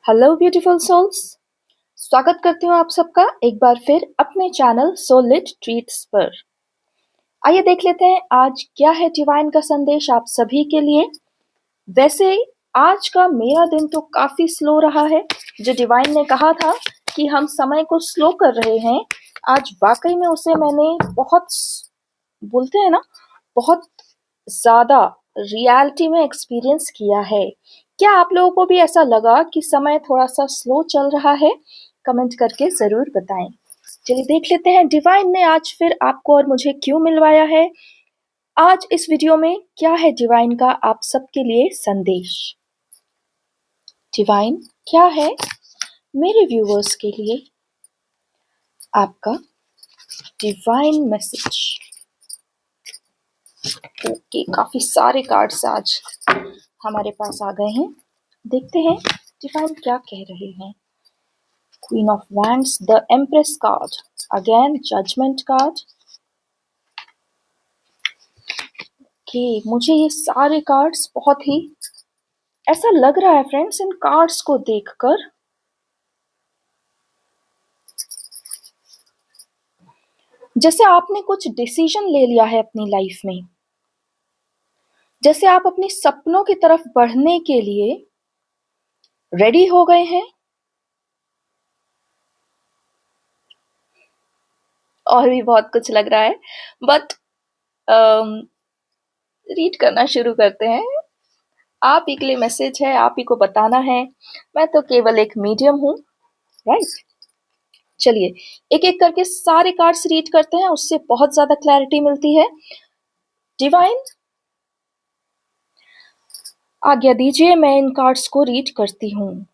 Hello beautiful souls. स्वागत करती हूँ आप सबका एक बार फिर अपने चैनल सोलिड ट्रीट्स पर। आइए देख लेते हैं आज क्या है डिवाइन का संदेश आप सभी के लिए। वैसे आज का मेरा दिन तो काफी स्लो रहा है। जो डिवाइन ने कहा था कि हम समय को स्लो कर रहे हैं, आज वाकई में उसे मैंने बहुत बोलते हैं ना, बहुत ज्यादा रियलिटी में एक्सपीरियंस किया है। क्या आप लोगों को भी ऐसा लगा कि समय थोड़ा सा स्लो चल रहा है? कमेंट करके जरूर बताएं। चलिए देख लेते हैं डिवाइन ने आज फिर आपको और मुझे क्यों मिलवाया है। आज इस वीडियो में क्या है डिवाइन का आप सबके लिए संदेश। डिवाइन क्या है मेरे व्यूअर्स के लिए आपका डिवाइन मैसेज। ओके, काफी सारे कार्ड्स आज हमारे पास आ गए हैं। देखते हैं डिवाइन क्या कह रहे हैं। Queen of wands, the empress card, again judgement card. Okay, मुझे ये सारे कार्ड्स बहुत ही ऐसा लग रहा है फ्रेंड्स, इन कार्ड्स को देखकर जैसे आपने कुछ डिसीजन ले लिया है अपनी लाइफ में, जैसे आप अपने सपनों की तरफ बढ़ने के लिए रेडी हो गए हैं। और भी बहुत कुछ लग रहा है, बट रीड करना शुरू करते हैं। आप ही के लिए मैसेज है, आप ही को बताना है। मैं तो केवल एक मीडियम हूँ, राइट। चलिए एक एक करके सारे कार्ड्स रीड करते हैं, उससे बहुत ज्यादा क्लैरिटी मिलती है। डिवाइन आज्ञा दीजिए, मैं इन कार्ड्स को रीड करती हूँ।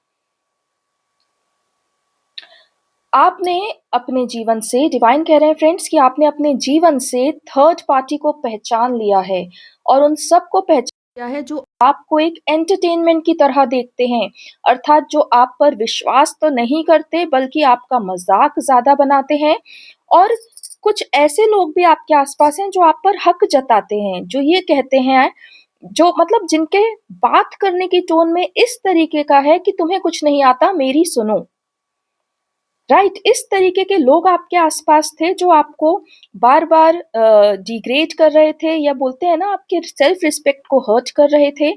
आपने अपने जीवन से, डिवाइन कह रहे हैं फ्रेंड्स कि आपने अपने जीवन से थर्ड पार्टी को पहचान लिया है और उन सबको पहचान लिया है जो आपको एक एंटरटेनमेंट की तरह देखते हैं, अर्थात जो आप पर विश्वास तो नहीं करते बल्कि आपका मजाक ज्यादा बनाते हैं। और कुछ ऐसे लोग भी आपके आसपास हैं जो आप पर हक जताते हैं, जो ये कहते हैं, जो मतलब जिनके बात करने की टोन में इस तरीके का है कि तुम्हें कुछ नहीं आता, मेरी सुनो। राइट, इस तरीके के लोग आपके आसपास थे जो आपको बार बार डिग्रेड कर रहे थे, या बोलते हैं ना, आपके सेल्फ रिस्पेक्ट को हर्ट कर रहे थे।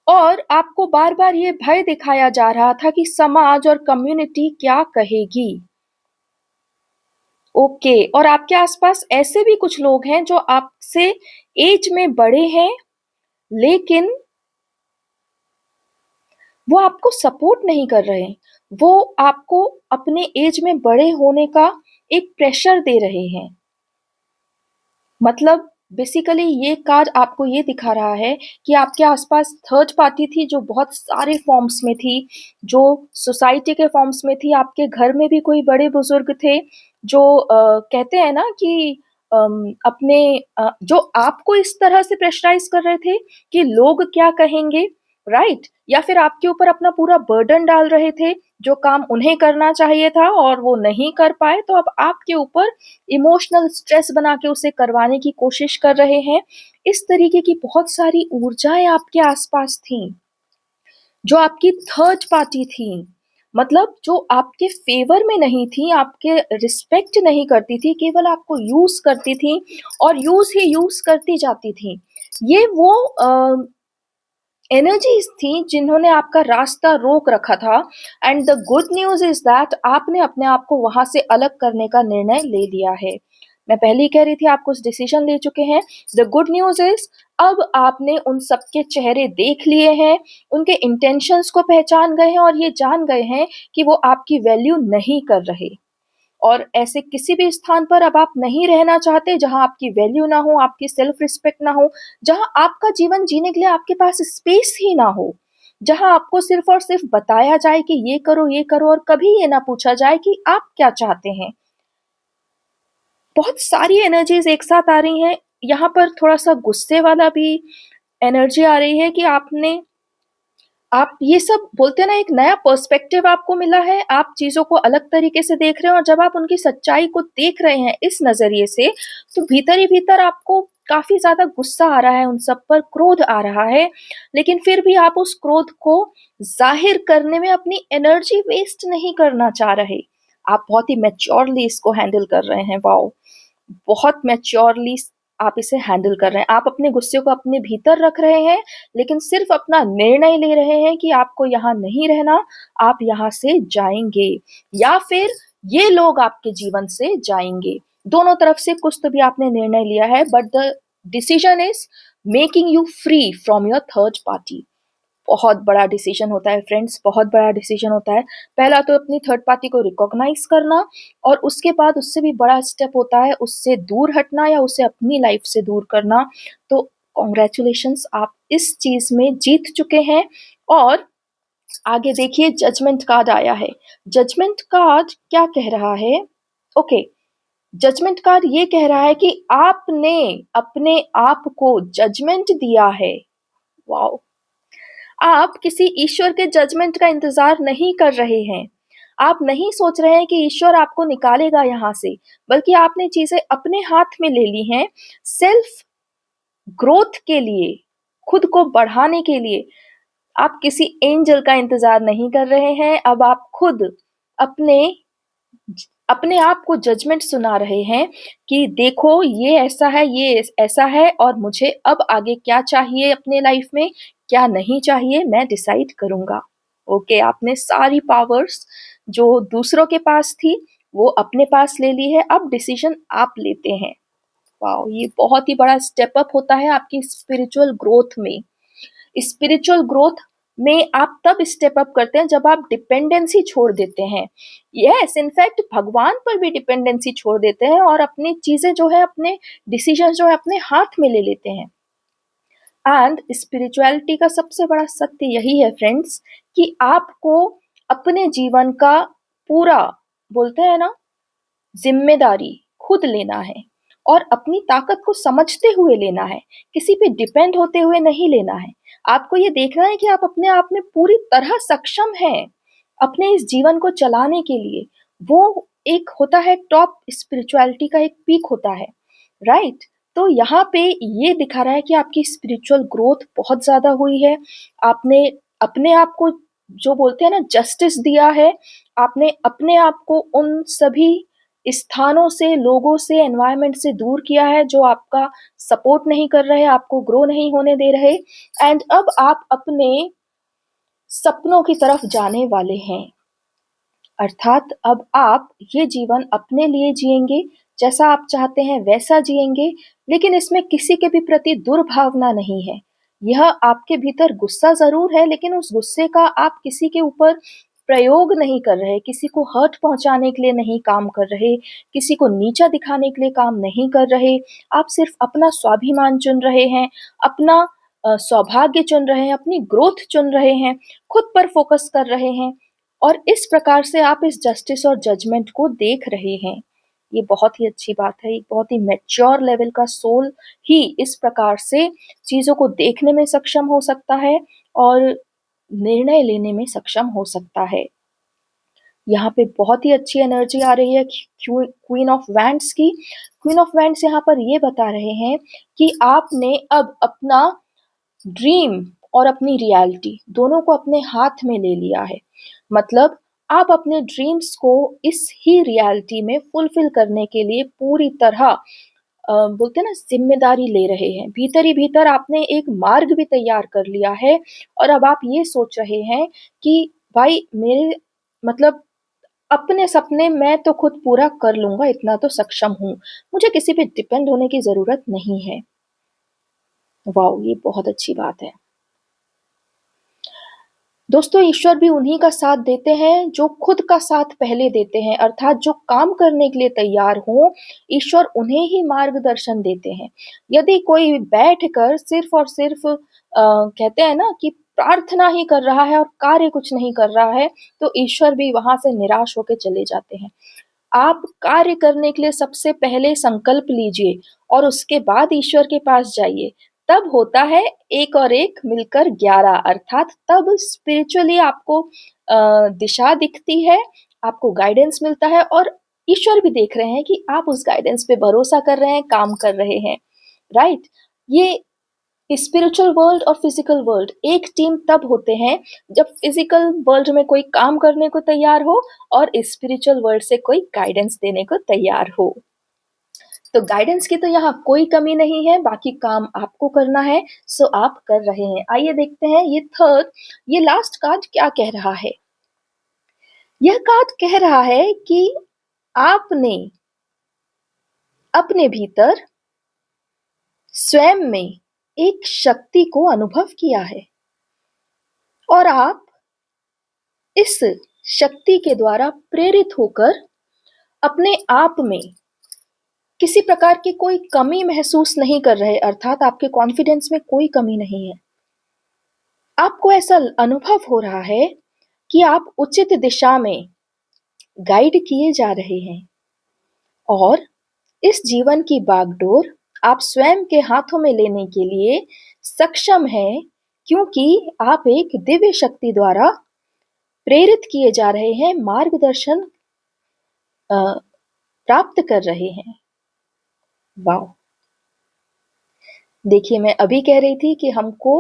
और आपको बार बार ये भय दिखाया जा रहा था कि समाज और कम्युनिटी क्या कहेगी। ओके, और आपके आसपास ऐसे भी कुछ लोग हैं जो आपसे एज में बड़े हैं, लेकिन वो आपको सपोर्ट नहीं कर रहे हैं। वो आपको अपने एज में बड़े होने का एक प्रेशर दे रहे हैं। मतलब बेसिकली ये कार्ड आपको ये दिखा रहा है कि आपके आसपास थर्ड पार्टी थी जो बहुत सारे फॉर्म्स में थी, जो सोसाइटी के फॉर्म्स में थी। आपके घर में भी कोई बड़े बुजुर्ग थे जो कहते हैं ना कि अपने जो आपको इस तरह से प्रेशराइज कर रहे थे कि लोग क्या कहेंगे, राइट। या फिर आपके ऊपर अपना पूरा बर्डन डाल रहे थे, जो काम उन्हें करना चाहिए था और वो नहीं कर पाए, तो अब आपके ऊपर इमोशनल स्ट्रेस बना के उसे करवाने की कोशिश कर रहे हैं। इस तरीके की बहुत सारी ऊर्जाएं आपके आसपास थी जो आपकी थर्ड पार्टी थी, मतलब जो आपके फेवर में नहीं थी, आपके रिस्पेक्ट नहीं करती थी, केवल आपको यूज करती थी और यूज ही यूज करती जाती थी। ये वो एनर्जीज थी जिन्होंने आपका रास्ता रोक रखा था। And the good news is that आपने अपने आप को वहां से अलग करने का निर्णय ले लिया है। मैं पहले ही कह रही थी आप कुछ डिसीजन ले चुके हैं। द गुड न्यूज इज अब आपने उन सबके चेहरे देख लिए हैं, उनके इंटेंशंस को पहचान गए हैं और ये जान गए हैं कि वो आपकी वैल्यू नहीं कर रहे। और ऐसे किसी भी स्थान पर अब आप नहीं रहना चाहते जहां आपकी वैल्यू ना हो, आपकी सेल्फ रिस्पेक्ट ना हो, जहां आपका जीवन जीने के लिए आपके पास स्पेस ही ना हो, जहां आपको सिर्फ और सिर्फ बताया जाए कि ये करो और कभी ये ना पूछा जाए कि आप क्या चाहते हैं। बहुत सारी एनर्जीज एक साथ आ रही हैं। यहाँ पर थोड़ा सा गुस्से वाला भी एनर्जी आ रही है कि आप ये सब बोलते हैं ना, एक नया पर्सपेक्टिव आपको मिला है, आप चीजों को अलग तरीके से देख रहे हो, और जब आप उनकी सच्चाई को देख रहे हैं इस नजरिए से, तो भीतर ही भीतर आपको काफ़ी ज़्यादा गुस्सा आ रहा है उन सब पर, क्रोध आ रहा है, लेकिन फिर भी आप उस क्रोध को ज़ाहिर करने में अपनी एनर्जी वेस्ट नहीं करना चाह रहे। आप बहुत ही मैच्योरली इसको हैंडल कर रहे हैं, वॉव! बहुत मैच्योरली आप इसे हैंडल कर रहे हैं। आप अपने गुस्से को अपने भीतर रख रहे हैं, लेकिन सिर्फ़ अपना निर्णय ले रहे हैं कि आपको यहाँ नहीं रहना, आप यहाँ से जाएँगे या फिर ये लोग आपके जीवन से जाएँगे। दोनों तरफ से कुछ तो भी आपने निर्णय लिया है, but the decision is making you free from your third party. बहुत बड़ा डिसीजन होता है फ्रेंड्स, बहुत बड़ा डिसीजन होता है। पहला तो अपनी थर्ड पार्टी को रिकॉग्नाइज करना, और उसके बाद उससे भी बड़ा स्टेप होता है उससे दूर हटना या उसे अपनी लाइफ से दूर करना। तो कॉन्ग्रेचुलेशंस, आप इस चीज़ में जीत चुके हैं। और आगे देखिए, जजमेंट कार्ड आया है। जजमेंट कार्ड क्या कह रहा है? ओके, जजमेंट कार्ड ये कह रहा है कि आपने अपने आप को जजमेंट दिया है। वाओ! आप किसी ईश्वर के जजमेंट का इंतजार नहीं कर रहे हैं। आप नहीं सोच रहे हैं कि ईश्वर आपको निकालेगा यहाँ से, बल्कि आपने चीज़ें अपने हाथ में ले ली हैं, सेल्फ ग्रोथ के लिए, खुद को बढ़ाने के लिए। आप किसी एंजल का इंतजार नहीं कर रहे हैं, अब आप खुद अपने अपने आप को जजमेंट सुना रहे हैं कि देखो ये ऐसा है, ये ऐसा है, और मुझे अब आगे क्या चाहिए अपने लाइफ में, क्या नहीं चाहिए, मैं डिसाइड करूँगा। ओके, आपने सारी पावर्स जो दूसरों के पास थी, वो अपने पास ले ली है, अब डिसीजन आप लेते हैं। वाओ! ये बहुत ही बड़ा स्टेप अप होता है आपकी स्पिरिचुअल ग्रोथ में। स्पिरिचुअल ग्रोथ में आप तब स्टेप अप करते हैं जब आप डिपेंडेंसी छोड़ देते हैं। यस, इनफैक्ट भगवान पर भी डिपेंडेंसी छोड़ देते हैं और अपनी चीज़ें जो है, अपने डिसीजन जो है अपने हाथ में ले लेते हैं। एंड स्पिरिचुअलिटी का सबसे बड़ा सत्य यही है फ्रेंड्स, कि आपको अपने जीवन का पूरा, बोलते हैं ना, ज़िम्मेदारी खुद लेना है, और अपनी ताकत को समझते हुए लेना है, किसी पे डिपेंड होते हुए नहीं लेना है। आपको ये देखना है कि आप अपने आप में पूरी तरह सक्षम हैं, अपने इस जीवन को चलाने के लिए। वो एक होता है टॉप स्पिरिचुअलिटी का एक पीक होता है, राइट? तो यहाँ पे ये दिखा रहा है कि आपकी स्पिरिचुअल ग्रोथ बहुत ज़्यादा हुई है। आपने अपने आप को, जो बोलते हैं ना, जस्टिस दिया है। आपने अपने आप को उन सभी स्थानों से, लोगों से, एनवायरनमेंट से दूर किया है जो आपका सपोर्ट नहीं कर रहे, आपको ग्रो नहीं होने दे रहे। एंड अब आप अपने सपनों की तरफ जाने वाले हैं। अर्थात अब आप ये जीवन अपने लिए जिएंगे, जैसा आप चाहते हैं वैसा जिएंगे, लेकिन इसमें किसी के भी प्रति दुर्भावना नहीं है। यह आपके भीतर गुस्सा ज़रूर है, लेकिन उस गुस्से का आप किसी के ऊपर प्रयोग नहीं कर रहे, किसी को हर्ट पहुँचाने के लिए नहीं काम कर रहे, किसी को नीचा दिखाने के लिए काम नहीं कर रहे। आप सिर्फ़ अपना स्वाभिमान चुन रहे हैं, अपना सौभाग्य चुन रहे हैं, अपनी ग्रोथ चुन रहे हैं, खुद पर फ़ोकस कर रहे हैं। और इस प्रकार से आप इस जस्टिस और जजमेंट को देख रहे हैं। ये बहुत ही अच्छी बात है, एक बहुत ही मैच्योर लेवल का सोल ही इस प्रकार से चीज़ों को देखने में सक्षम हो सकता है और निर्णय लेने में सक्षम हो सकता है। यहाँ पे बहुत ही अच्छी एनर्जी आ रही है क्वीन ऑफ वैंड्स की। क्वीन ऑफ वैंड्स यहाँ पर ये बता रहे हैं कि आपने अब अपना ड्रीम और अपनी रियलिटी दोनों को अपने हाथ में ले लिया है। मतलब आप अपने ड्रीम्स को इस ही रियलिटी में फुलफिल करने के लिए पूरी तरह बोलते हैं ना, ज़िम्मेदारी ले रहे हैं। भीतर ही भीतर आपने एक मार्ग भी तैयार कर लिया है, और अब आप ये सोच रहे हैं कि भाई मेरे, मतलब अपने सपने मैं तो खुद पूरा कर लूँगा, इतना तो सक्षम हूँ। मुझे किसी पे डिपेंड होने की ज़रूरत नहीं है। वाओ! ये बहुत अच्छी बात है। दोस्तों, ईश्वर भी उन्हीं का साथ देते हैं जो खुद का साथ पहले देते हैं, अर्थात जो काम करने के लिए तैयार हों, ईश्वर उन्हें ही मार्गदर्शन देते हैं। यदि कोई बैठकर सिर्फ़ और सिर्फ़ कहते हैं ना कि प्रार्थना ही कर रहा है और कार्य कुछ नहीं कर रहा है, तो ईश्वर भी वहाँ से निराश होके चले जाते हैं। आप कार्य करने के लिए सबसे पहले संकल्प लीजिए और उसके बाद ईश्वर के पास जाइए। तब होता है 1 और 1 मिलकर 11, अर्थात तब स्पिरिचुअली आपको दिशा दिखती है, आपको गाइडेंस मिलता है, और ईश्वर भी देख रहे हैं कि आप उस गाइडेंस पे भरोसा कर रहे हैं, काम कर रहे हैं। राइट? ये स्पिरिचुअल वर्ल्ड और फिजिकल वर्ल्ड एक टीम तब होते हैं जब फिजिकल वर्ल्ड में कोई काम करने को तैयार हो और स्पिरिचुअल वर्ल्ड से कोई गाइडेंस देने को तैयार हो। तो गाइडेंस की तो यहाँ कोई कमी नहीं है, बाकी काम आपको करना है, सो आप कर रहे हैं। आइए देखते हैं ये लास्ट कार्ड क्या कह रहा है। यह कार्ड कह रहा है कि आपने अपने भीतर स्वयं में एक शक्ति को अनुभव किया है और आप इस शक्ति के द्वारा प्रेरित होकर अपने आप में किसी प्रकार की कोई कमी महसूस नहीं कर रहे, अर्थात आपके कॉन्फिडेंस में कोई कमी नहीं है। आपको ऐसा अनुभव हो रहा है कि आप उचित दिशा में गाइड किए जा रहे हैं और इस जीवन की बागडोर आप स्वयं के हाथों में लेने के लिए सक्षम हैं, क्योंकि आप एक दिव्य शक्ति द्वारा प्रेरित किए जा रहे हैं, मार्गदर्शन प्राप्त कर रहे हैं। वाओ! देखिए, मैं अभी कह रही थी कि हमको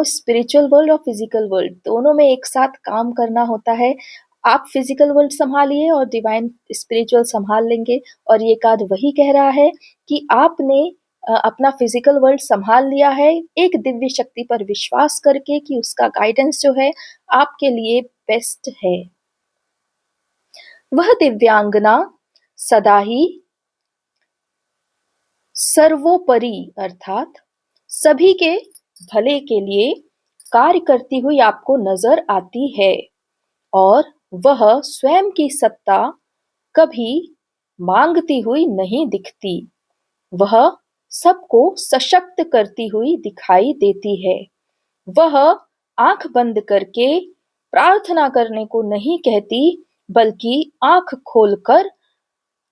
स्पिरिचुअल वर्ल्ड और फिजिकल वर्ल्ड दोनों में एक साथ काम करना होता है। आप फिजिकल वर्ल्ड संभालिए और डिवाइन स्पिरिचुअल संभाल लेंगे, और ये कार्ड वही कह रहा है कि आपने अपना फिजिकल वर्ल्ड संभाल लिया है एक दिव्य शक्ति पर विश्वास करके कि उसका गाइडेंस जो है आपके लिए बेस्ट है। वह दिव्यांगना सदा ही सर्वोपरि अर्थात सभी के भले के लिए कार्य करती हुई आपको नजर आती है और वह स्वयं की सत्ता कभी मांगती हुई नहीं दिखती। वह सबको सशक्त करती हुई दिखाई देती है। वह आंख बंद करके प्रार्थना करने को नहीं कहती, बल्कि आंख खोलकर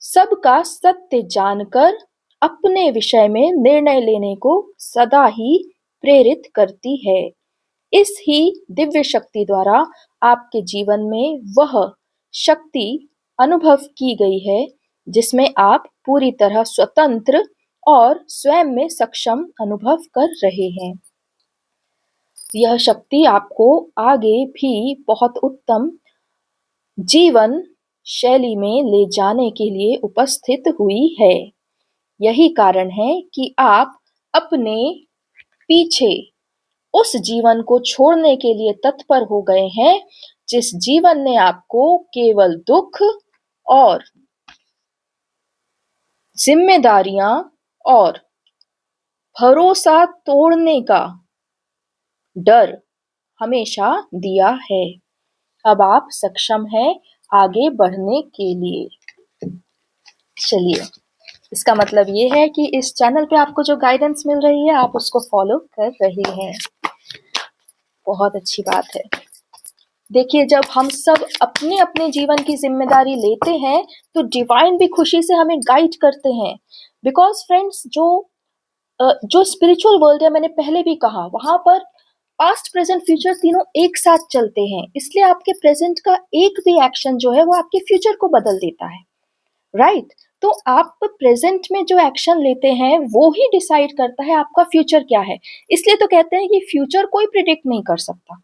सबका सत्य जानकर अपने विषय में निर्णय लेने को सदा ही प्रेरित करती है। इस ही दिव्य शक्ति द्वारा आपके जीवन में वह शक्ति अनुभव की गई है जिसमें आप पूरी तरह स्वतंत्र और स्वयं में सक्षम अनुभव कर रहे हैं। यह शक्ति आपको आगे भी बहुत उत्तम जीवन शैली में ले जाने के लिए उपस्थित हुई है। यही कारण है कि आप अपने पीछे उस जीवन को छोड़ने के लिए तत्पर हो गए हैं जिस जीवन ने आपको केवल दुख और जिम्मेदारियां और भरोसा तोड़ने का डर हमेशा दिया है। अब आप सक्षम हैं आगे बढ़ने के लिए। चलिए, इसका मतलब ये है कि इस चैनल पे आपको जो गाइडेंस मिल रही है आप उसको फॉलो कर रहे हैं। बहुत अच्छी बात है। देखिए, जब हम सब अपने अपने जीवन की जिम्मेदारी लेते हैं तो डिवाइन भी खुशी से हमें गाइड करते हैं। बिकॉज फ्रेंड्स, जो स्पिरिचुअल वर्ल्ड है, मैंने पहले भी कहा, वहां पर पास्ट प्रेजेंट फ्यूचर तीनों एक साथ चलते हैं, इसलिए आपके प्रेजेंट का एक भी एक्शन जो है वो आपके फ्यूचर को बदल देता है। राइट? तो आप प्रेजेंट में जो एक्शन लेते हैं वो ही डिसाइड करता है आपका फ्यूचर क्या है। इसलिए तो कहते हैं कि फ्यूचर कोई प्रिडिक्ट नहीं कर सकता।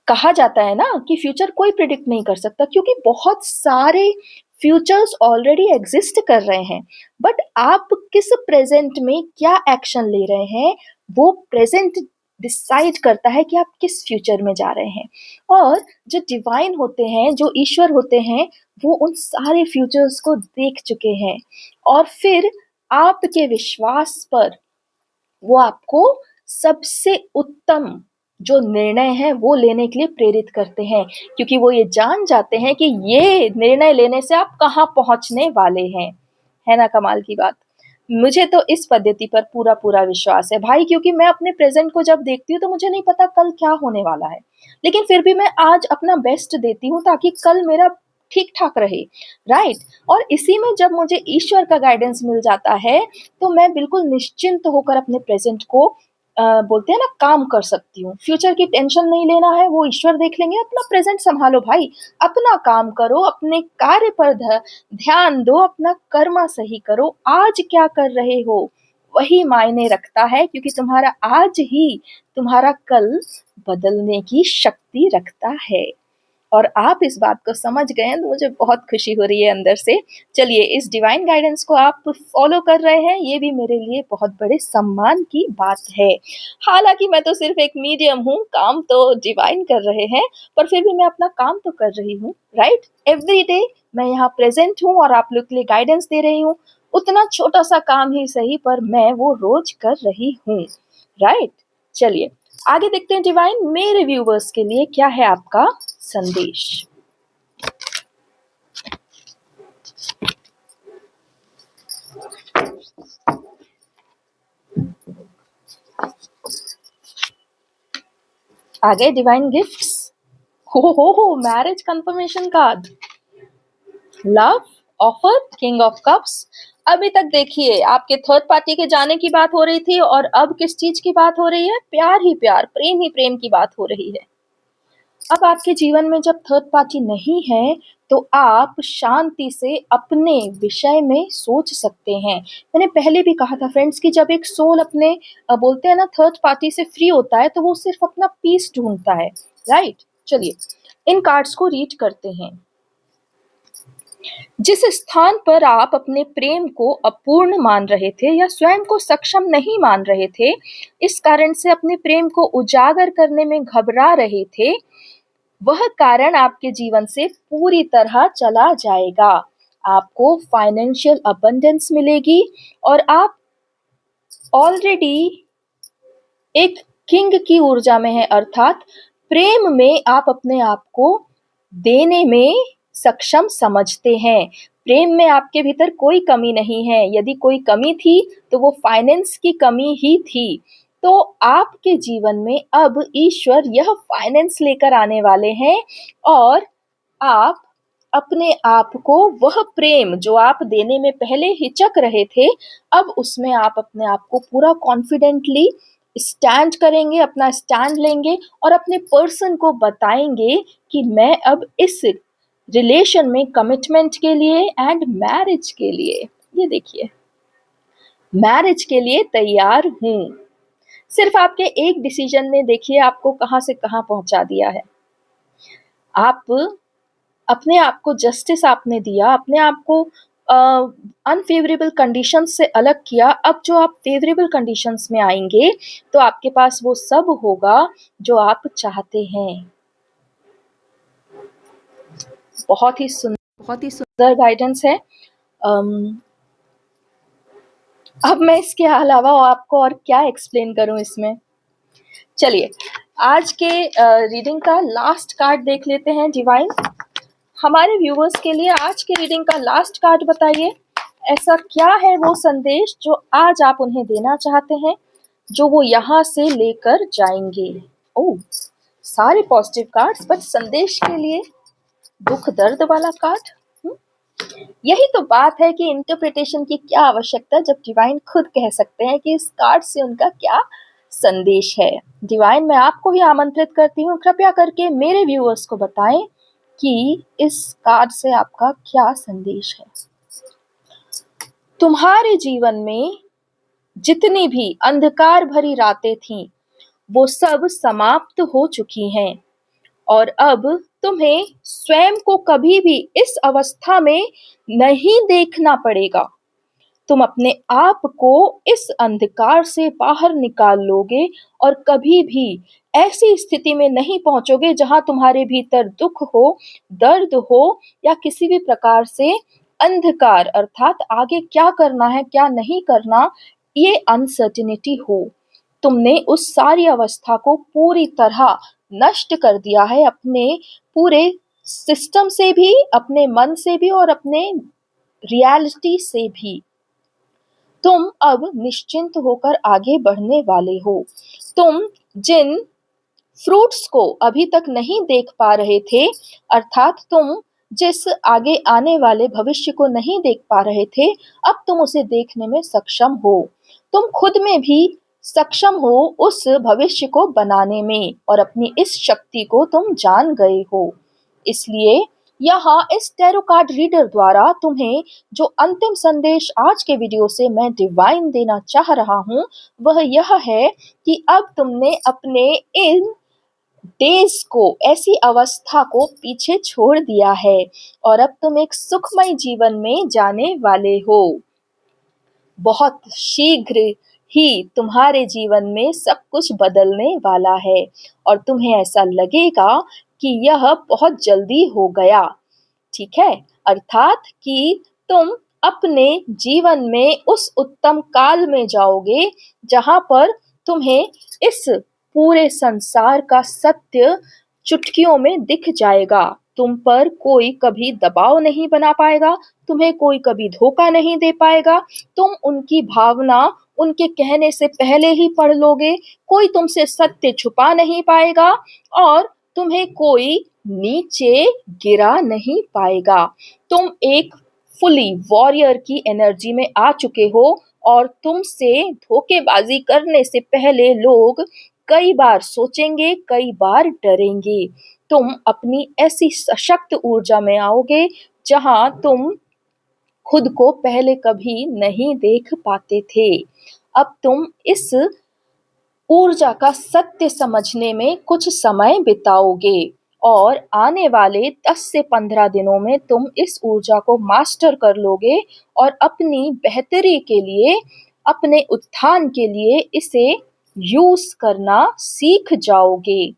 कहा जाता है ना कि फ्यूचर कोई प्रिडिक्ट नहीं कर सकता, क्योंकि बहुत सारे फ्यूचर्स ऑलरेडी एग्जिस्ट कर रहे हैं। बट आप किस प्रेजेंट में क्या एक्शन ले रहे हैं वो प्रेजेंट डिसाइड करता है कि आप किस फ्यूचर में जा रहे हैं। और जो डिवाइन होते हैं, जो ईश्वर होते हैं, वो उन सारे फ्यूचर्स को देख चुके हैं और फिर आपके विश्वास पर वो आपको सबसे उत्तम जो निर्णय है वो लेने के लिए प्रेरित करते हैं, क्योंकि वो ये जान जाते हैं कि ये निर्णय लेने से आप कहाँ पहुंचने वाले हैं। है ना कमाल की बात? मुझे तो इस पद्धति पर पूरा पूरा विश्वास है भाई, क्योंकि मैं अपने प्रेजेंट को जब देखती हूँ तो मुझे नहीं पता कल क्या होने वाला है, लेकिन फिर भी मैं आज अपना बेस्ट देती हूँ ताकि कल मेरा ठीक ठाक रहे। राइट? और इसी में जब मुझे ईश्वर का गाइडेंस मिल जाता है तो मैं बिल्कुल निश्चिंत होकर अपने प्रेजेंट को बोलते हैं ना, काम कर सकती हूँ। फ्यूचर की टेंशन नहीं लेना है, वो ईश्वर देख लेंगे। अपना प्रेजेंट संभालो भाई, अपना काम करो, अपने कार्य पर ध्यान दो, अपना कर्मा सही करो। आज क्या कर रहे हो वही मायने रखता है, क्योंकि तुम्हारा आज ही तुम्हारा कल बदलने की शक्ति रखता है। और आप इस बात को समझ गए हैं तो मुझे बहुत खुशी हो रही है अंदर से। चलिए, इस डिवाइन गाइडेंस को आप फॉलो कर रहे हैं, ये भी मेरे लिए बहुत बड़े सम्मान की बात है। हालांकि मैं तो सिर्फ एक मीडियम हूँ, काम तो डिवाइन कर रहे हैं, पर फिर भी मैं अपना काम तो कर रही हूँ, राइट। एवरी डे मैं यहाँ प्रेजेंट हूँ और आप लोग के लिए गाइडेंस दे रही हूँ। उतना छोटा सा काम ही सही, पर मैं वो रोज कर रही हूँ, राइट। चलिए आगे देखते हैं डिवाइन मेरे व्यूवर्स के लिए क्या है आपका संदेश। आगे डिवाइन गिफ्ट्स। हो marriage confirmation card, love offer, king of cups. अभी तक देखिए आपके थर्ड पार्टी के जाने की बात हो रही थी, और अब किस चीज की बात हो रही है? प्यार ही प्यार, प्रेम ही प्रेम की बात हो रही है। अब आपके जीवन में जब थर्ड पार्टी नहीं है, तो आप शांति से अपने विषय में सोच सकते हैं। मैंने पहले भी कहा था फ्रेंड्स कि जब एक सोल अपने बोलते हैं ना थर्ड पार्टी से फ्री होता है, तो वो सिर्फ अपना पीस ढूंढता है, राइट। चलिए इन कार्ड्स को रीड करते हैं। जिस स्थान पर आप अपने प्रेम को अपूर्ण मान रहे थे या स्वयं को सक्षम नहीं मान रहे थे, इस कारण से अपने प्रेम को उजागर करने में घबरा रहे थे, वह कारण आपके जीवन से पूरी तरह चला जाएगा। आपको फाइनेंशियल अबंडेंस मिलेगी, और आप ऑलरेडी एक किंग की ऊर्जा में है, अर्थात प्रेम में आप अपने आप को देने में सक्षम समझते हैं। प्रेम में आपके भीतर कोई कमी नहीं है। यदि कोई कमी थी तो वो फाइनेंस की कमी ही थी। तो आपके जीवन में अब ईश्वर यह फाइनेंस लेकर आने वाले हैं, और आप अपने आप को वह प्रेम जो आप देने में पहले हिचक रहे थे, अब उसमें आप अपने आप को पूरा कॉन्फिडेंटली स्टैंड करेंगे, अपना स्टैंड लेंगे, और अपने पर्सन को बताएंगे कि मैं अब इस रिलेशन में कमिटमेंट के लिए एंड मैरिज के लिए, ये देखिए, मैरिज के लिए तैयार हूं। सिर्फ आपके एक डिसीजन ने देखिए आपको कहां से कहां पहुंचा दिया है। आप अपने आप को जस्टिस आपने दिया, अपने आप को अनफेवरेबल कंडीशंस से अलग किया। अब जो आप फेवरेबल कंडीशंस में आएंगे, तो आपके पास वो सब होगा जो आप चाहते हैं। बहुत ही सुंदर गाइडेंस है। अब मैं इसके अलावा आपको और क्या एक्सप्लेन करूं इसमें। चलिए आज के रीडिंग का लास्ट कार्ड देख लेते हैं डिवाइन। हमारे व्यूवर्स के लिए आज के रीडिंग का लास्ट कार्ड बताइए, ऐसा क्या है वो संदेश जो आज आप उन्हें देना चाहते हैं, जो वो यहाँ से लेकर जाएंगे। ओह, सारे पॉजिटिव कार्ड्स, बट संदेश के लिए दुख दर्द वाला कार्ड। यही तो बात है कि इंटरप्रिटेशन की क्या आवश्यकता, जब डिवाइन खुद कह सकते हैं कि इस कार्ड से उनका क्या संदेश है। डिवाइन, मैं आपको ही आमंत्रित करती हूँ, कृपया करके मेरे व्यूअर्स को बताएं कि इस कार्ड से आपका क्या संदेश है। तुम्हारे जीवन में जितनी भी अंधकार भरी रातें थीं, वो सब समाप्त हो चुकी हैं, और अब तुम्हें स्वयं को कभी भी इस अवस्था में नहीं देखना पड़ेगा। तुम अपने आप को इस अंधकार से बाहर निकाल लोगे, और कभी भी ऐसी स्थिति में नहीं पहुंचोगे जहां तुम्हारे भीतर दुख हो, दर्द हो, या किसी भी प्रकार से अंधकार, अर्थात आगे क्या करना है क्या नहीं करना, ये अनसर्टिनिटी हो। तुमने उस सारी अवस्था को पूरी तरह नष्ट कर दिया है, अपने पूरे सिस्टम से भी, अपने मन से भी, और अपने रियलिटी से भी। तुम अब निश्चिंत होकर आगे बढ़ने वाले हो। तुम जिन फ्रूट्स को अभी तक नहीं देख पा रहे थे, अर्थात तुम जिस आगे आने वाले भविष्य को नहीं देख पा रहे थे, अब तुम उसे देखने में सक्षम हो। तुम खुद में भी सक्षम हो उस भविष्य को बनाने में, और अपनी इस शक्ति को तुम जान गए हो। इसलिए यहाँ इस टैरो कार्ड रीडर द्वारा तुम्हें जो अंतिम संदेश आज के वीडियो से मैं डिवाइन देना चाह रहा हूँ, वह यह है कि अब तुमने अपने इन डेज को, ऐसी अवस्था को पीछे छोड़ दिया है और अब तुम एक सुखमय जीवन में जाने वाले हो। बहुत शीघ्र ही तुम्हारे जीवन में सब कुछ बदलने वाला है और तुम्हें ऐसा लगेगा कि यह बहुत जल्दी हो गया। ठीक है, अर्थात कि तुम अपने जीवन में उस उत्तम काल में जाओगे जहां पर तुम्हें इस पूरे संसार का सत्य चुटकियों में दिख जाएगा। तुम पर कोई कभी दबाव नहीं बना पाएगा, तुम्हें कोई कभी धोखा नहीं दे पाएगा। तुम उनकी भावना उनके कहने से पहले ही पढ़ लोगे, कोई तुमसे सत्य छुपा नहीं पाएगा और तुम्हें कोई नीचे गिरा नहीं पाएगा। तुम एक फुली वॉरियर की एनर्जी में आ चुके हो और तुमसे धोखेबाजी करने से पहले लोग कई बार सोचेंगे, कई बार डरेंगे। तुम अपनी ऐसी सशक्त ऊर्जा में आओगे जहां तुम खुद को पहले कभी नहीं देख पाते थे। अब तुम इस ऊर्जा का सत्य समझने में कुछ समय बिताओगे और आने वाले 10 से 15 दिनों में तुम इस ऊर्जा को मास्टर कर लोगे और अपनी बेहतरी के लिए, अपने उत्थान के लिए इसे यूज करना सीख जाओगे।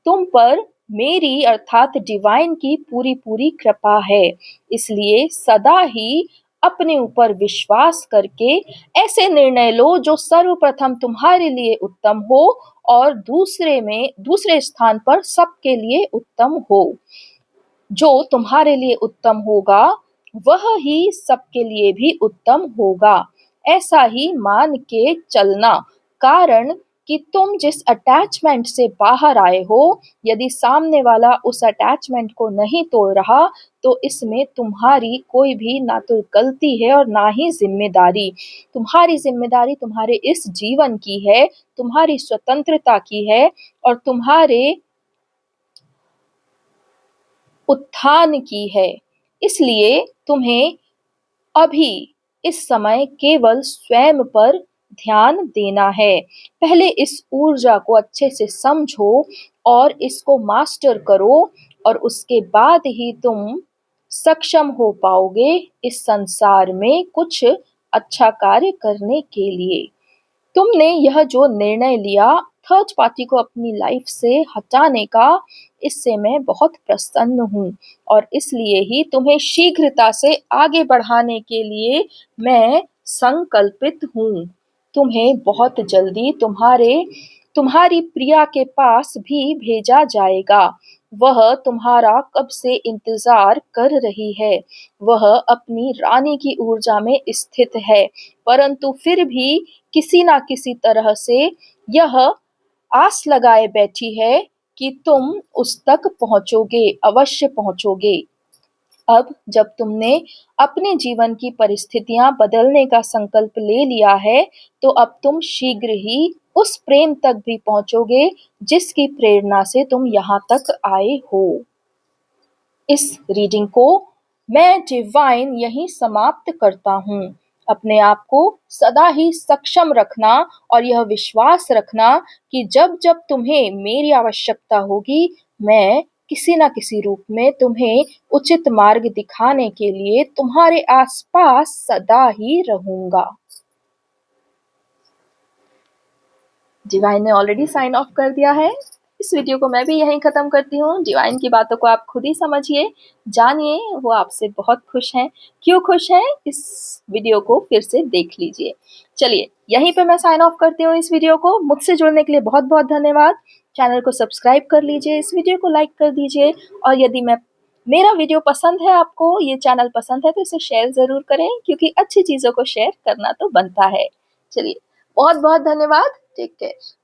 तुम पर मेरी अर्थात डिवाइन की पूरी पूरी कृपा है, इसलिए सदा ही अपने ऊपर विश्वास करके ऐसे निर्णय लो जो सर्वप्रथम तुम्हारे लिए उत्तम हो और दूसरे स्थान पर सबके लिए उत्तम हो। जो तुम्हारे लिए उत्तम होगा वह ही सबके लिए भी उत्तम होगा। ऐसा ही मान के चलना, कारण कि तुम जिस अटैचमेंट से बाहर आए हो, यदि सामने वाला उस अटैचमेंट को नहीं तोड़ रहा तो इसमें तुम्हारी कोई भी ना तो गलती है और ना ही जिम्मेदारी। तुम्हारी जिम्मेदारी तुम्हारे इस जीवन की है, तुम्हारी स्वतंत्रता की है और तुम्हारे उत्थान की है। इसलिए तुम्हें अभी इस समय केवल स्वयं पर ध्यान देना है। पहले इस ऊर्जा को अच्छे से समझो और इसको मास्टर करो और उसके बाद ही तुम सक्षम हो पाओगे इस संसार में कुछ अच्छा कार्य करने के लिए। तुमने यह जो निर्णय लिया थर्ड पार्टी को अपनी लाइफ से हटाने का, इससे मैं बहुत प्रसन्न हूँ और इसलिए ही तुम्हें शीघ्रता से आगे बढ़ाने के लिए मैं संकल्पित हूँ। तुम्हें बहुत जल्दी तुम्हारी प्रिया के पास भी भेजा जाएगा। वह तुम्हारा कब से इंतजार कर रही है। वह अपनी रानी की ऊर्जा में स्थित है, परंतु फिर भी किसी ना किसी तरह से यह आस लगाए बैठी है कि तुम उस तक पहुंचोगे, अवश्य पहुंचोगे। अब जब तुमने अपने जीवन की परिस्थितियां बदलने का संकल्प ले लिया है, तो अब तुम शीघ्र ही उस प्रेम तक भी पहुंचोगे जिसकी प्रेरणा से तुम यहाँ तक आए हो। इस रीडिंग को मैं डिवाइन यहीं समाप्त करता हूँ। अपने आप को सदा ही सक्षम रखना और यह विश्वास रखना कि जब जब तुम्हें मेरी आवश्यकता होगी, मैं किसी न किसी रूप में तुम्हें उचित मार्ग दिखाने के लिए तुम्हारे आसपास सदा ही रहूंगा। डिवाइन ने ऑलरेडी साइन ऑफ कर दिया है। इस वीडियो को मैं भी यहीं ख़त्म करती हूँ। डिवाइन की बातों को आप खुद ही समझिए, जानिए वो आपसे बहुत खुश हैं। क्यों खुश हैं, इस वीडियो को फिर से देख लीजिए। चलिए, यहीं पे मैं साइन ऑफ करती हूँ इस वीडियो को। मुझसे जुड़ने के लिए बहुत बहुत धन्यवाद। चैनल को सब्सक्राइब कर लीजिए, इस वीडियो को लाइक कर दीजिए और यदि मेरा वीडियो पसंद है आपको, ये चैनल पसंद है, तो इसे शेयर ज़रूर करें क्योंकि अच्छी चीज़ों को शेयर करना तो बनता है। चलिए, बहुत बहुत धन्यवाद। Take care.